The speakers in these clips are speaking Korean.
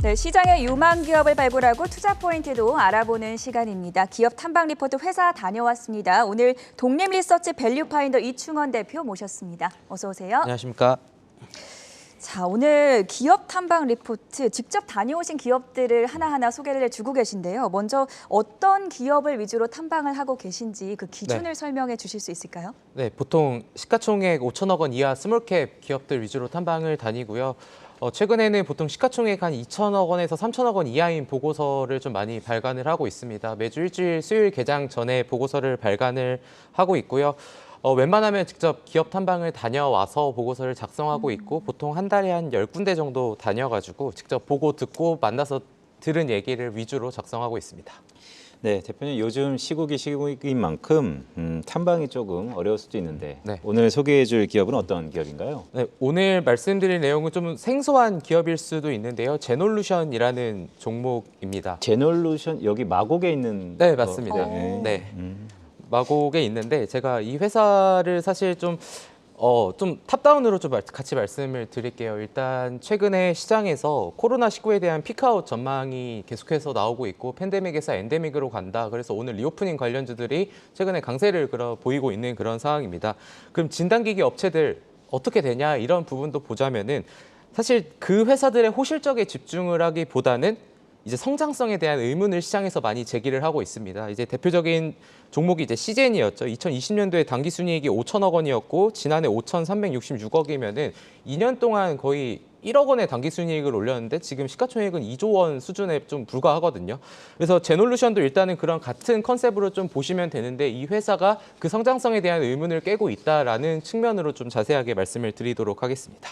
네, 시장의 유망 기업을 발굴하고 투자 포인트도 알아보는 시간입니다. 기업 탐방 리포트 회사 다녀왔습니다. 오늘 독립리서치 밸류파인더 이충원 대표 모셨습니다. 어서 오세요. 안녕하십니까. 자, 오늘 기업 탐방 리포트 직접 다녀오신 기업들을 하나하나 소개를 해주고 계신데요. 먼저 어떤 기업을 위주로 탐방을 하고 계신지 그 기준을 설명해 주실 수 있을까요? 네, 보통 시가총액 5천억 원 이하 스몰캡 기업들 위주로 탐방을 다니고요. 최근에는 보통 시가총액 한 2천억 원에서 3천억 원 이하인 보고서를 좀 많이 발간을 하고 있습니다. 매주 일주일 수요일 개장 전에 보고서를 발간을 하고 있고요. 웬만하면 직접 기업 탐방을 다녀와서 보고서를 작성하고 있고 보통 한 달에 한 10군데 정도 다녀가지고 직접 보고 듣고 만나서 들은 얘기를 위주로 작성하고 있습니다. 네, 대표님 요즘 시국인 만큼 탐방이 조금 어려울 수도 있는데 네. 오늘 소개해줄 기업은 어떤 기업인가요? 네, 오늘 말씀드릴 내용은 좀 생소한 기업일 수도 있는데요. 제놀루션이라는 종목입니다. 제놀루션 여기 마곡에 있는 네, 맞습니다. 네. 네. 마곡에 있는데 제가 이 회사를 사실 좀 탑다운으로 좀 같이 말씀을 드릴게요. 일단 최근에 시장에서 코로나19에 대한 피크아웃 전망이 계속해서 나오고 있고 팬데믹에서 엔데믹으로 간다. 그래서 오늘 리오프닝 관련주들이 최근에 강세를 보이고 있는 그런 상황입니다. 그럼 진단기기 업체들 어떻게 되냐 이런 부분도 보자면은 사실 그 회사들의 호실적에 집중을 하기보다는 이제 성장성에 대한 의문을 시장에서 많이 제기를 하고 있습니다. 이제 대표적인 종목이 이제 시젠이었죠. 2020년도에 당기순이익이 5천억 원이었고 지난해 5,366억이면은 2년 동안 거의 1억 원의 당기순이익을 올렸는데 지금 시가총액은 2조 원 수준에 좀 불과하거든요. 그래서 제놀루션도 일단은 그런 같은 컨셉으로 좀 보시면 되는데 이 회사가 그 성장성에 대한 의문을 깨고 있다라는 측면으로 좀 자세하게 말씀을 드리도록 하겠습니다.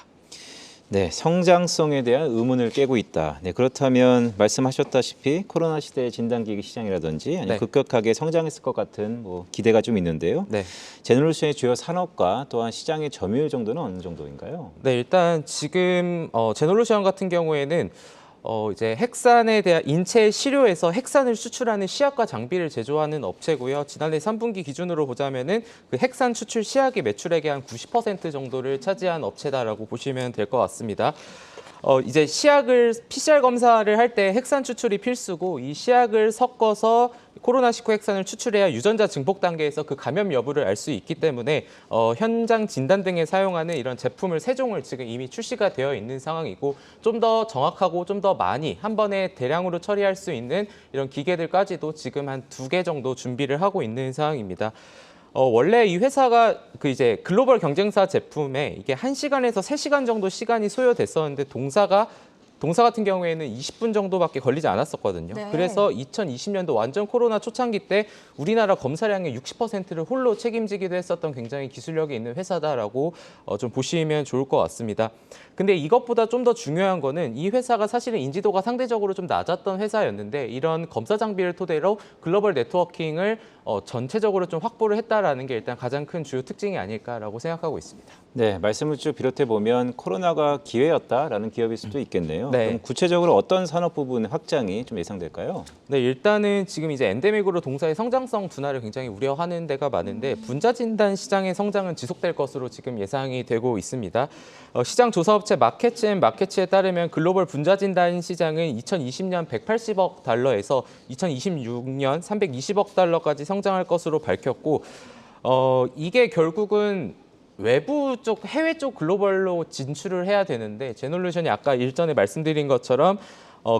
네, 성장성에 대한 의문을 깨고 있다. 네, 그렇다면 말씀하셨다시피 코로나 시대의 진단기기 시장이라든지 아니면 네. 급격하게 성장했을 것 같은 기대가 좀 있는데요. 네. 제놀루션의 주요 산업과 또한 시장의 점유율 정도는 어느 정도인가요? 네, 일단 지금 제놀루션 같은 경우에는 이제 핵산에 대한 인체 시료에서 핵산을 수출하는 시약과 장비를 제조하는 업체고요. 지난해 3분기 기준으로 보자면은 그 핵산 추출 시약의 매출액의 한 90% 정도를 차지한 업체다라고 보시면 될 것 같습니다. 이제 시약을 PCR 검사를 할 때 핵산 추출이 필수고 이 시약을 섞어서 코로나19 핵산을 추출해야 유전자 증폭 단계에서 그 감염 여부를 알 수 있기 때문에 현장 진단 등에 사용하는 이런 제품을 3종을 지금 이미 출시가 되어 있는 상황이고 좀 더 정확하고 좀 더 많이 한 번에 대량으로 처리할 수 있는 이런 기계들까지도 지금 한 2개 정도 준비를 하고 있는 상황입니다. 원래 이 회사가 그 이제 글로벌 경쟁사 제품에 이게 1시간에서 3시간 정도 시간이 소요됐었는데 동사 같은 경우에는 20분 정도밖에 걸리지 않았었거든요. 네. 그래서 2020년도 완전 코로나 초창기 때 우리나라 검사량의 60%를 홀로 책임지기도 했었던 굉장히 기술력이 있는 회사다라고 좀 보시면 좋을 것 같습니다. 근데 이것보다 좀 더 중요한 거는 이 회사가 사실은 인지도가 상대적으로 좀 낮았던 회사였는데 이런 검사 장비를 토대로 글로벌 네트워킹을 전체적으로 좀 확보를 했다라는 게 일단 가장 큰 주요 특징이 아닐까라고 생각하고 있습니다. 네, 말씀을 쭉 비롯해 보면 코로나가 기회였다라는 기업일 수도 있겠네요. 네. 그럼 구체적으로 어떤 산업 부분 확장이 좀 예상될까요? 네, 일단은 지금 이제 엔데믹으로 동사의 성장성 둔화를 굉장히 우려하는 데가 많은데 분자 진단 시장의 성장은 지속될 것으로 지금 예상이 되고 있습니다. 시장 조사업체 마켓츠에 따르면 글로벌 분자 진단 시장은 2020년 180억 달러에서 2026년 320억 달러까지 성장할 것으로 밝혔고 이게 결국은 외부 쪽, 해외 쪽 글로벌로 진출을 해야 되는데 제놀루션이 아까 일전에 말씀드린 것처럼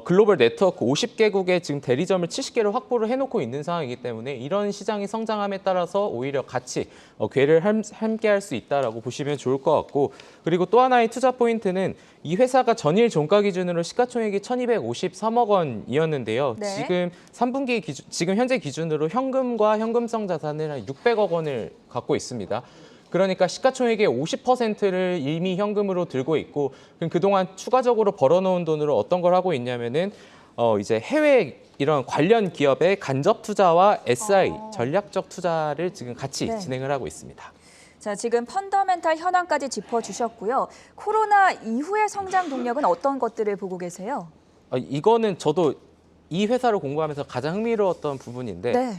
글로벌 네트워크 50개국에 지금 대리점을 70개를 확보를 해놓고 있는 상황이기 때문에 이런 시장이 성장함에 따라서 오히려 같이 궤를 함께 할 수 있다라고 보시면 좋을 것 같고 그리고 또 하나의 투자 포인트는 이 회사가 전일 종가 기준으로 시가총액이 1,253억 원이었는데요. 네. 지금 3분기 지금 현재 기준으로 현금과 현금성 자산을 한 600억 원을 갖고 있습니다. 그러니까 시가총액의 50%를 이미 현금으로 들고 있고 그럼 그동안 추가적으로 벌어놓은 돈으로 어떤 걸 하고 있냐면은 이제 해외 이런 관련 기업의 간접 투자와 SI 전략적 투자를 지금 같이 네. 진행을 하고 있습니다. 자, 지금 펀더멘탈 현황까지 짚어주셨고요. 코로나 이후의 성장 동력은 어떤 것들을 보고 계세요? 이거는 저도 이 회사를 공부하면서 가장 흥미로웠던 부분인데 네,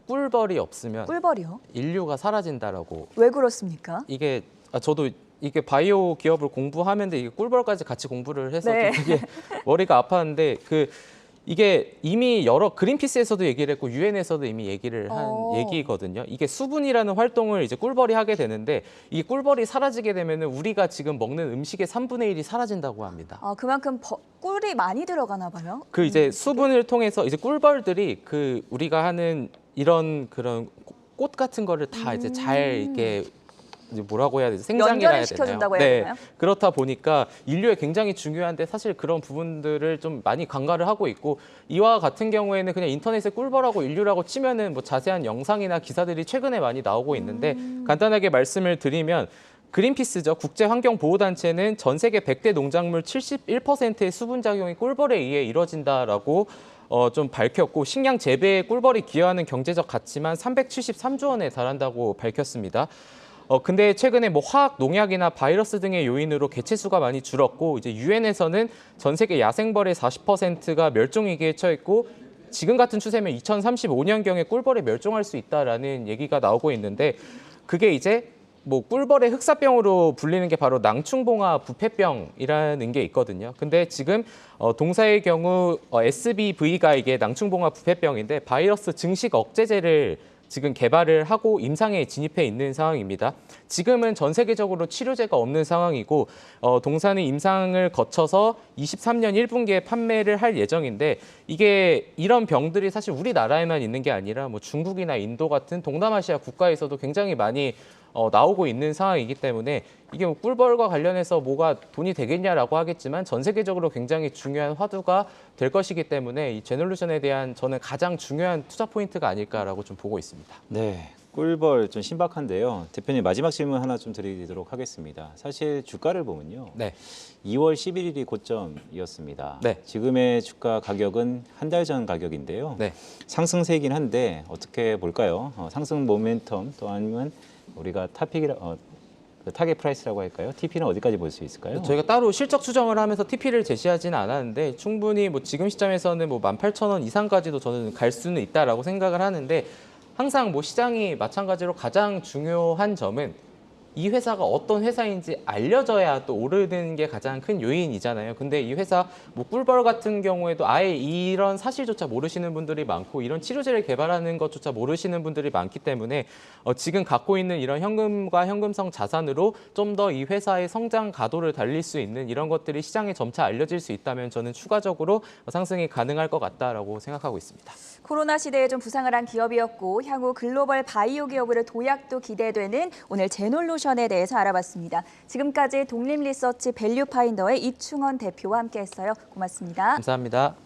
꿀벌이 없으면 꿀벌이요? 인류가 사라진다라고 왜 그렇습니까? 이게 저도 이게 바이오 기업을 공부하면서 이게 꿀벌까지 같이 공부를 해서 네. 좀 되게 머리가 아팠는데 이게 이미 여러 그린피스에서도 얘기를 했고 유엔에서도 이미 얘기를 한 얘기거든요. 이게 수분이라는 활동을 이제 꿀벌이 하게 되는데 이 꿀벌이 사라지게 되면은 우리가 지금 먹는 음식의 3분의 1이 사라진다고 합니다. 아, 그만큼 꿀이 많이 들어가나 봐요. 그 이제 수분을 통해서 이제 꿀벌들이 그 우리가 하는 이런 그런 꽃 같은 거를 다 이제 잘 이렇게 이제 뭐라고 해야 되지? 생장이라 연결을 해야 되나요? 시켜준다고 해야 네. 되나요? 그렇다 보니까 인류에 굉장히 중요한데 사실 그런 부분들을 좀 많이 간과를 하고 있고 이와 같은 경우에는 그냥 인터넷에 꿀벌하고 인류라고 치면은 뭐 자세한 영상이나 기사들이 최근에 많이 나오고 있는데 간단하게 말씀을 드리면 그린피스죠. 국제환경보호단체는 전 세계 100대 농작물 71%의 수분 작용이 꿀벌에 의해 이뤄진다라고 좀 밝혔고 식량 재배에 꿀벌이 기여하는 경제적 가치만 373조 원에 달한다고 밝혔습니다. 근데 최근에 뭐 화학 농약이나 바이러스 등의 요인으로 개체 수가 많이 줄었고 이제 유엔에서는 전 세계 야생벌의 40%가 멸종 위기에 처했고 지금 같은 추세면 2035년경에 꿀벌이 멸종할 수 있다라는 얘기가 나오고 있는데 그게 이제 뭐 꿀벌의 흑사병으로 불리는 게 바로 낭충봉화 부패병이라는 게 있거든요. 근데 지금 동사의 경우 SBV가 이게 낭충봉화 부패병인데 바이러스 증식 억제제를 지금 개발을 하고 임상에 진입해 있는 상황입니다. 지금은 전 세계적으로 치료제가 없는 상황이고 동사는 임상을 거쳐서 23년 1분기에 판매를 할 예정인데 이게 이런 병들이 사실 우리나라에만 있는 게 아니라 뭐 중국이나 인도 같은 동남아시아 국가에서도 굉장히 많이 나오고 있는 상황이기 때문에 이게 뭐 꿀벌과 관련해서 뭐가 돈이 되겠냐라고 하겠지만 전 세계적으로 굉장히 중요한 화두가 될 것이기 때문에 이 제놀루션에 대한 저는 가장 중요한 투자 포인트가 아닐까라고 좀 보고 있습니다. 네, 꿀벌 좀 신박한데요. 대표님 마지막 질문 하나 좀 드리도록 하겠습니다. 사실 주가를 보면요. 네. 2월 11일이 고점이었습니다. 네. 지금의 주가 가격은 한 달 전 가격인데요. 네. 상승세이긴 한데 어떻게 볼까요? 상승 모멘텀 또 아니면 우리가 타겟 프라이스라고 할까요? TP는 어디까지 볼 수 있을까요? 저희가 따로 실적 추정을 하면서 TP를 제시하지는 않았는데 충분히 뭐 지금 시점에서는 뭐 18,000원 이상까지도 저는 갈 수는 있다라고 생각을 하는데 항상 뭐 시장이 마찬가지로 가장 중요한 점은 이 회사가 어떤 회사인지 알려져야 또 오르는 게 가장 큰 요인이잖아요. 근데 이 회사 뭐 꿀벌 같은 경우에도 아예 이런 사실조차 모르시는 분들이 많고 이런 치료제를 개발하는 것조차 모르시는 분들이 많기 때문에 지금 갖고 있는 이런 현금과 현금성 자산으로 좀 더 이 회사의 성장 가도를 달릴 수 있는 이런 것들이 시장에 점차 알려질 수 있다면 저는 추가적으로 상승이 가능할 것 같다라고 생각하고 있습니다. 코로나 시대에 좀 부상을 한 기업이었고 향후 글로벌 바이오 기업으로 도약도 기대되는 오늘 제놀루션에 대해서 알아봤습니다. 지금까지 독립리서치 밸류파인더의 이충원 대표와 함께했어요. 고맙습니다. 감사합니다.